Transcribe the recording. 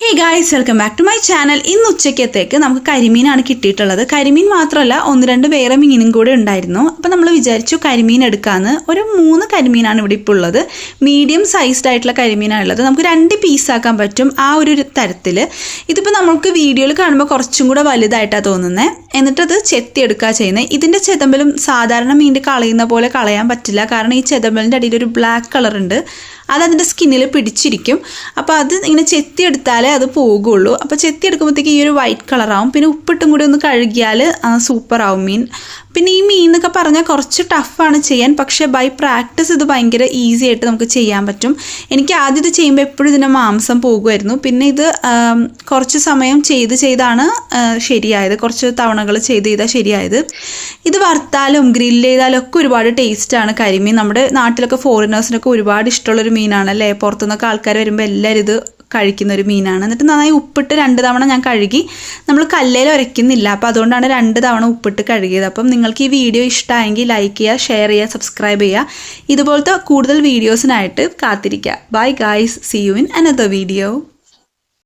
Hey guys, welcome back to my channel. ഇന്ന് ഉച്ചയ്ക്കത്തേക്ക് നമുക്ക് കരിമീനാണ് കിട്ടിയിട്ടുള്ളത്. കരിമീൻ മാത്രമല്ല ഒന്ന് രണ്ട് വേറെ മീനും കൂടെ ഉണ്ടായിരുന്നു. അപ്പോൾ നമ്മൾ വിചാരിച്ചു കരിമീൻ എടുക്കാന്ന്. ഒരു 3 കരിമീനാണ് ഇവിടെ ഇപ്പോൾ ഉള്ളത്. മീഡിയം സൈസ്ഡ് ആയിട്ടുള്ള കരിമീനാണ് ഉള്ളത്. നമുക്ക് 2 പീസ് ആക്കാൻ പറ്റും ആ ഒരു തരത്തിൽ. ഇതിപ്പോൾ നമുക്ക് വീഡിയോയിൽ കാണുമ്പോൾ കുറച്ചും കൂടെ വലുതായിട്ടാണ് തോന്നുന്നത്. എന്നിട്ട് അത് ചെത്തിയെടുക്കുക ചെയ്യുന്നത്. ഇതിൻ്റെ ചെതമ്പലും സാധാരണ മീനിൻ്റെ കളയുന്ന പോലെ കളയാൻ പറ്റില്ല. കാരണം ഈ ചെതമ്പലിൻ്റെ അടിയിൽ ഒരു ബ്ലാക്ക് കളർ ഉണ്ട്. അത് അതിൻ്റെ സ്കിന്നിൽ പിടിച്ചിരിക്കും. അപ്പോൾ അത് ഇങ്ങനെ ചെത്തിയെടുത്താലേ അത് പോകുള്ളൂ. അപ്പോൾ ചെത്തിയെടുക്കുമ്പോഴത്തേക്ക് ഈ ഒരു വൈറ്റ് കളറാവും. പിന്നെ ഉപ്പിട്ടും കൂടി ഒന്ന് കഴുകിയാൽ സൂപ്പറാവും മീൻ. പിന്നെ ഈ മീൻ എന്നൊക്കെ പറഞ്ഞാൽ കുറച്ച് ടഫാണ് ചെയ്യാൻ. പക്ഷേ ബൈ പ്രാക്ടീസ് ഇത് ഭയങ്കര ഈസി ആയിട്ട് നമുക്ക് ചെയ്യാൻ പറ്റും. എനിക്ക് ആദ്യം ഇത് ചെയ്യുമ്പോൾ എപ്പോഴും ഇതിൻ്റെ മാംസം പോകുമായിരുന്നു. പിന്നെ ഇത് കുറച്ച് സമയം ചെയ്താണ് ശരിയായത്. കുറച്ച് തവണകൾ ചെയ്താൽ ശരിയായത്. ഇത് വറുത്താലും ഗ്രില്ല് ചെയ്താലും ഒക്കെ ഒരുപാട് ടേസ്റ്റാണ് കരിമീൻ. നമ്മുടെ നാട്ടിലൊക്കെ ഫോറിനേഴ്സിനൊക്കെ ഒരുപാട് ഇഷ്ടമുള്ളൊരു മീനാണല്ലേ. പുറത്തുനിന്നൊക്കെ ആൾക്കാർ വരുമ്പോൾ എല്ലാവരും ഇത് കഴിക്കുന്ന ഒരു മീനാണ്. എന്നിട്ട് നന്നായി ഉപ്പിട്ട് 2 തവണ ഞാൻ കഴുകി. നമ്മൾ കല്ലേൽ ഉരയ്ക്കുന്നില്ല, അപ്പോൾ അതുകൊണ്ടാണ് 2 തവണ ഉപ്പിട്ട് കഴുകിയത്. അപ്പം നിങ്ങൾക്ക് ഈ വീഡിയോ ഇഷ്ടമായെങ്കിൽ ലൈക്ക് ചെയ്യുക, ഷെയർ ചെയ്യുക, സബ്സ്ക്രൈബ് ചെയ്യുക. ഇതുപോലത്തെ കൂടുതൽ വീഡിയോസിനായിട്ട് കാത്തിരിക്കുക. Bye guys, see you in another video.